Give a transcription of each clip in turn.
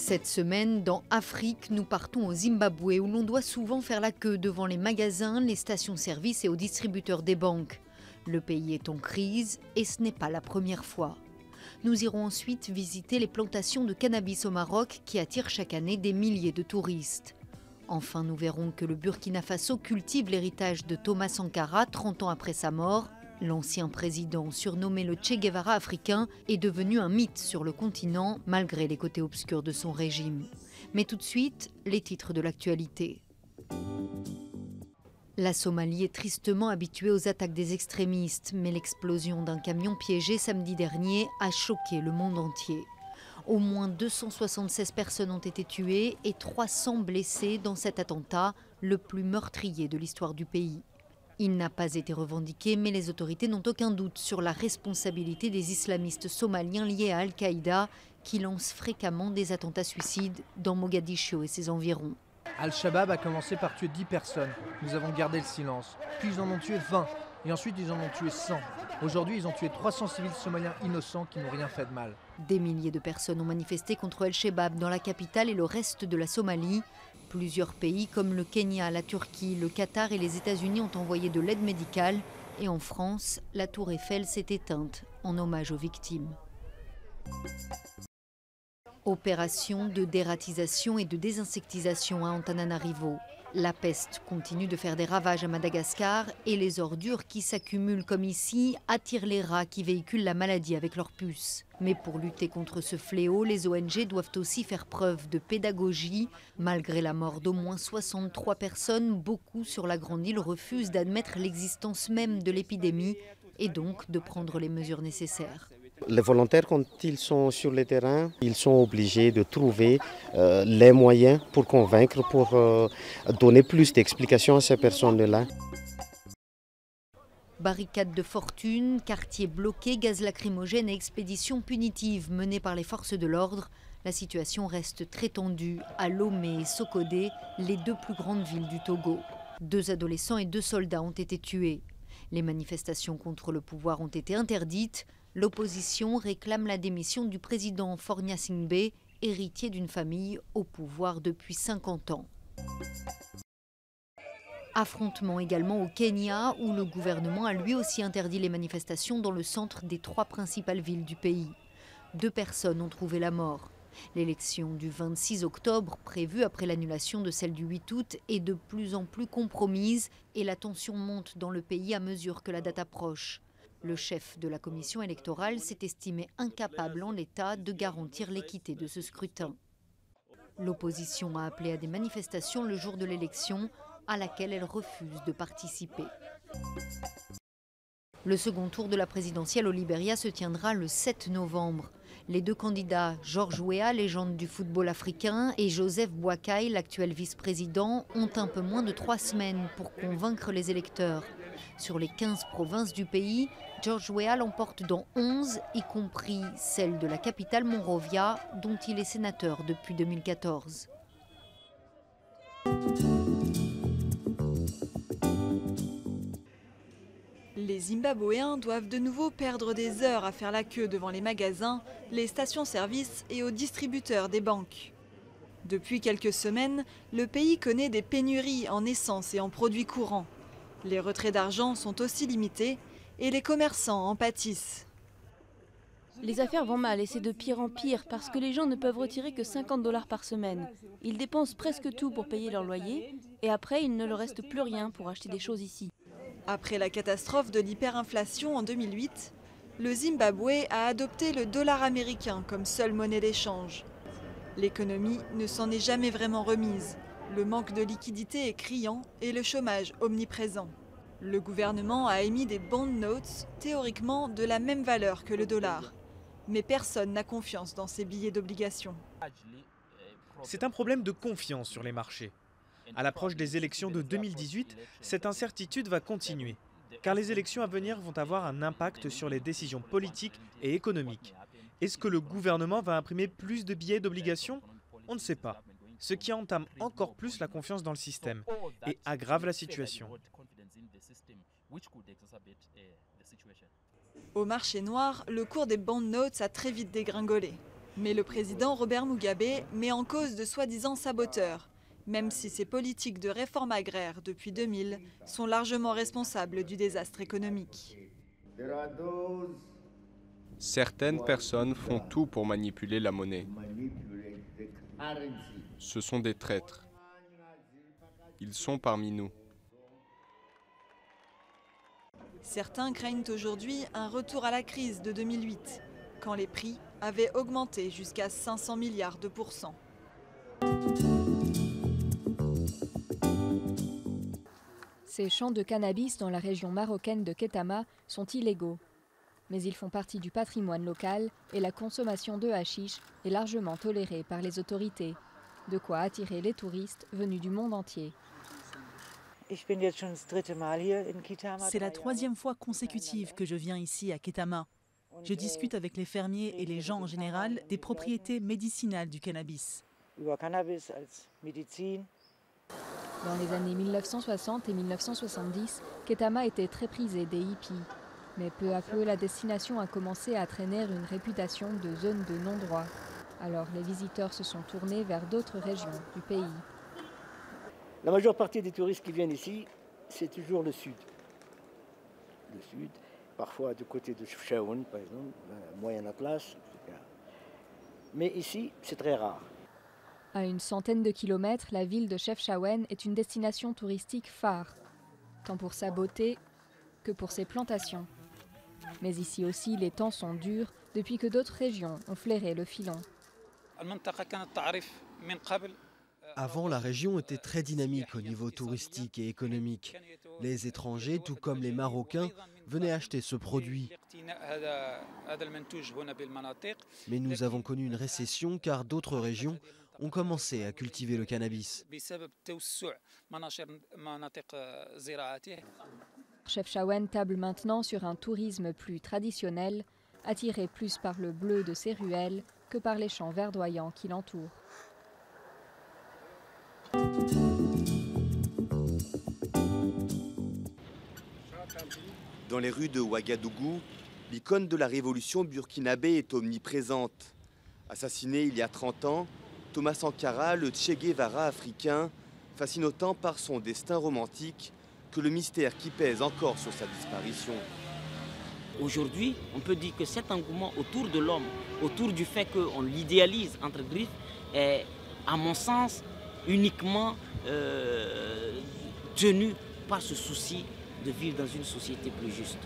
Cette semaine, dans Afrique, nous partons au Zimbabwe où l'on doit souvent faire la queue devant les magasins, les stations-service et aux distributeurs des banques. Le pays est en crise et ce n'est pas la première fois. Nous irons ensuite visiter les plantations de cannabis au Maroc qui attirent chaque année des milliers de touristes. Enfin, nous verrons que le Burkina Faso cultive l'héritage de Thomas Sankara 30 ans après sa mort. L'ancien président, surnommé le Che Guevara africain, est devenu un mythe sur le continent, malgré les côtés obscurs de son régime. Mais tout de suite, les titres de l'actualité. La Somalie est tristement habituée aux attaques des extrémistes, mais l'explosion d'un camion piégé samedi dernier a choqué le monde entier. Au moins 276 personnes ont été tuées et 300 blessées dans cet attentat, le plus meurtrier de l'histoire du pays. Il n'a pas été revendiqué, mais les autorités n'ont aucun doute sur la responsabilité des islamistes somaliens liés à Al-Qaïda, qui lancent fréquemment des attentats suicides dans Mogadiscio et ses environs. Al-Shabaab a commencé par tuer 10 personnes. Nous avons gardé le silence. Puis ils en ont tué 20. Et ensuite ils en ont tué 100. Aujourd'hui ils ont tué 300 civils somaliens innocents qui n'ont rien fait de mal. Des milliers de personnes ont manifesté contre Al-Shabaab dans la capitale et le reste de la Somalie. Plusieurs pays comme le Kenya, la Turquie, le Qatar et les États-Unis ont envoyé de l'aide médicale. Et en France, la tour Eiffel s'est éteinte en hommage aux victimes. Opération de dératisation et de désinsectisation à Antananarivo. La peste continue de faire des ravages à Madagascar et les ordures qui s'accumulent comme ici attirent les rats qui véhiculent la maladie avec leurs puces. Mais pour lutter contre ce fléau, les ONG doivent aussi faire preuve de pédagogie. Malgré la mort d'au moins 63 personnes, beaucoup sur la grande île refusent d'admettre l'existence même de l'épidémie et donc de prendre les mesures nécessaires. Les volontaires, quand ils sont sur le terrain, ils sont obligés de trouver les moyens pour convaincre, pour donner plus d'explications à ces personnes-là. Barricades de fortune, quartiers bloqués, gaz lacrymogène et expéditions punitives menées par les forces de l'ordre. La situation reste très tendue à Lomé et Sokodé, les deux plus grandes villes du Togo. 2 adolescents et 2 soldats ont été tués. Les manifestations contre le pouvoir ont été interdites. L'opposition réclame la démission du président Faure Gnassingbé, héritier d'une famille au pouvoir depuis 50 ans. Affrontement également au Kenya, où le gouvernement a lui aussi interdit les manifestations dans le centre des 3 principales villes du pays. 2 personnes ont trouvé la mort. L'élection du 26 octobre, prévue après l'annulation de celle du 8 août, est de plus en plus compromise et la tension monte dans le pays à mesure que la date approche. Le chef de la commission électorale s'est estimé incapable en l'état de garantir l'équité de ce scrutin. L'opposition a appelé à des manifestations le jour de l'élection, à laquelle elle refuse de participer. Le second tour de la présidentielle au Libéria se tiendra le 7 novembre. Les 2 candidats, George Weah, légende du football africain, et Joseph Boakai, l'actuel vice-président, ont un peu moins de 3 semaines pour convaincre les électeurs. Sur les 15 provinces du pays, George Weah l'emporte dans 11, y compris celle de la capitale Monrovia, dont il est sénateur depuis 2014. Les Zimbabwéens doivent de nouveau perdre des heures à faire la queue devant les magasins, les stations-service et aux distributeurs des banques. Depuis quelques semaines, le pays connaît des pénuries en essence et en produits courants. Les retraits d'argent sont aussi limités et les commerçants en pâtissent. Les affaires vont mal et c'est de pire en pire parce que les gens ne peuvent retirer que 50 $ par semaine. Ils dépensent presque tout pour payer leur loyer et après il ne leur reste plus rien pour acheter des choses ici. Après la catastrophe de l'hyperinflation en 2008, le Zimbabwe a adopté le dollar américain comme seule monnaie d'échange. L'économie ne s'en est jamais vraiment remise. Le manque de liquidité est criant et le chômage omniprésent. Le gouvernement a émis des bond notes, théoriquement de la même valeur que le dollar. Mais personne n'a confiance dans ces billets d'obligation. C'est un problème de confiance sur les marchés. À l'approche des élections de 2018, cette incertitude va continuer, car les élections à venir vont avoir un impact sur les décisions politiques et économiques. Est-ce que le gouvernement va imprimer plus de billets d'obligation? On ne sait pas, ce qui entame encore plus la confiance dans le système et aggrave la situation. Au marché noir, le cours des bond notes a très vite dégringolé. Mais le président Robert Mugabe met en cause de soi-disant saboteurs, même si ses politiques de réforme agraire depuis 2000 sont largement responsables du désastre économique. Certaines personnes font tout pour manipuler la monnaie. Ce sont des traîtres. Ils sont parmi nous. Certains craignent aujourd'hui un retour à la crise de 2008, quand les prix avaient augmenté jusqu'à 500 milliards de pourcents. Ces champs de cannabis dans la région marocaine de Ketama sont illégaux. Mais ils font partie du patrimoine local et la consommation de hashish est largement tolérée par les autorités. De quoi attirer les touristes venus du monde entier. C'est la troisième fois consécutive que je viens ici à Ketama. Je discute avec les fermiers et les gens en général des propriétés médicinales du cannabis. Dans les années 1960 et 1970, Ketama était très prisé des hippies. Mais peu à peu, la destination a commencé à traîner une réputation de zone de non-droit. Alors les visiteurs se sont tournés vers d'autres régions du pays. La majeure partie des touristes qui viennent ici, c'est toujours le sud. Le sud, parfois du côté de Chefchaouen, par exemple, Moyen Atlas, etc. Mais ici, c'est très rare. À une centaine de kilomètres, la ville de Chefchaouen est une destination touristique phare, tant pour sa beauté que pour ses plantations. Mais ici aussi, les temps sont durs depuis que d'autres régions ont flairé le filon. Avant, la région était très dynamique au niveau touristique et économique. Les étrangers, tout comme les Marocains, venaient acheter ce produit. Mais nous avons connu une récession car d'autres régions ont commencé à cultiver le cannabis. Chefchaouen table maintenant sur un tourisme plus traditionnel, attiré plus par le bleu de ses ruelles que par les champs verdoyants qui l'entourent. Dans les rues de Ouagadougou, l'icône de la révolution burkinabé est omniprésente. Assassiné il y a 30 ans, Thomas Sankara, le Che Guevara africain, fascine autant par son destin romantique que le mystère qui pèse encore sur sa disparition. Aujourd'hui, on peut dire que cet engouement autour de l'homme, autour du fait qu'on l'idéalise, entre griffes, est, à mon sens, uniquement tenu par ce souci de vivre dans une société plus juste.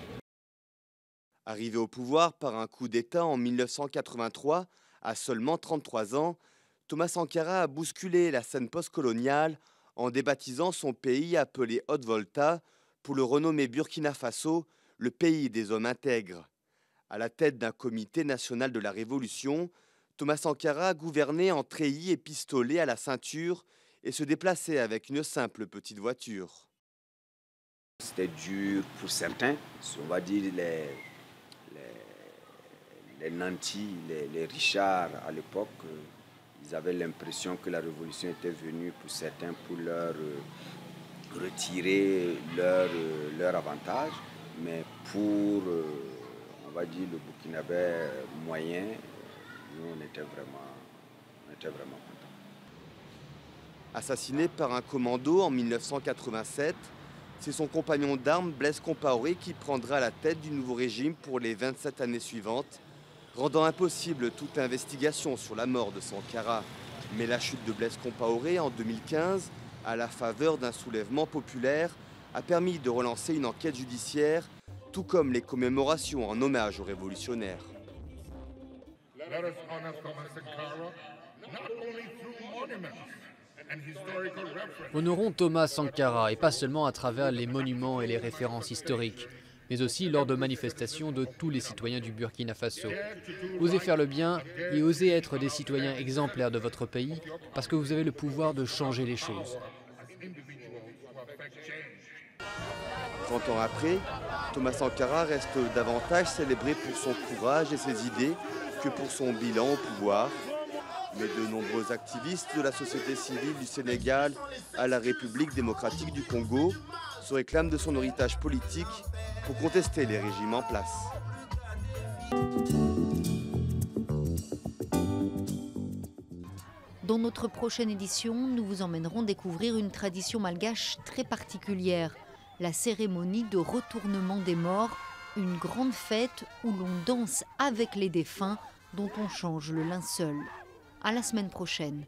Arrivé au pouvoir par un coup d'État en 1983, à seulement 33 ans, Thomas Sankara a bousculé la scène postcoloniale en débaptisant son pays appelé Haute-Volta pour le renommer Burkina Faso, le pays des hommes intègres. À la tête d'un comité national de la Révolution, Thomas Sankara gouvernait en treillis et pistolet à la ceinture et se déplaçait avec une simple petite voiture. C'était dur pour certains, on va dire les nantis, les richards à l'époque. Ils avaient l'impression que la révolution était venue pour certains pour leur retirer leur avantage. Mais pour, on va dire, le Burkinabé moyen, nous, on était vraiment contents. Assassiné par un commando en 1987, c'est son compagnon d'armes, Blaise Compaoré, qui prendra la tête du nouveau régime pour les 27 années suivantes, rendant impossible toute investigation sur la mort de Sankara. Mais la chute de Blaise Compaoré en 2015, à la faveur d'un soulèvement populaire, a permis de relancer une enquête judiciaire, tout comme les commémorations en hommage aux révolutionnaires. Honorons Thomas Sankara, et pas seulement à travers les monuments et les références historiques, mais aussi lors de manifestations de tous les citoyens du Burkina Faso. Osez faire le bien et osez être des citoyens exemplaires de votre pays, parce que vous avez le pouvoir de changer les choses. 30 ans après, Thomas Sankara reste davantage célébré pour son courage et ses idées que pour son bilan au pouvoir. Mais de nombreux activistes de la société civile du Sénégal à la République démocratique du Congo se réclament de son héritage politique pour contester les régimes en place. Dans notre prochaine édition, nous vous emmènerons découvrir une tradition malgache très particulière, la cérémonie de retournement des morts, une grande fête où l'on danse avec les défunts dont on change le linceul. À la semaine prochaine.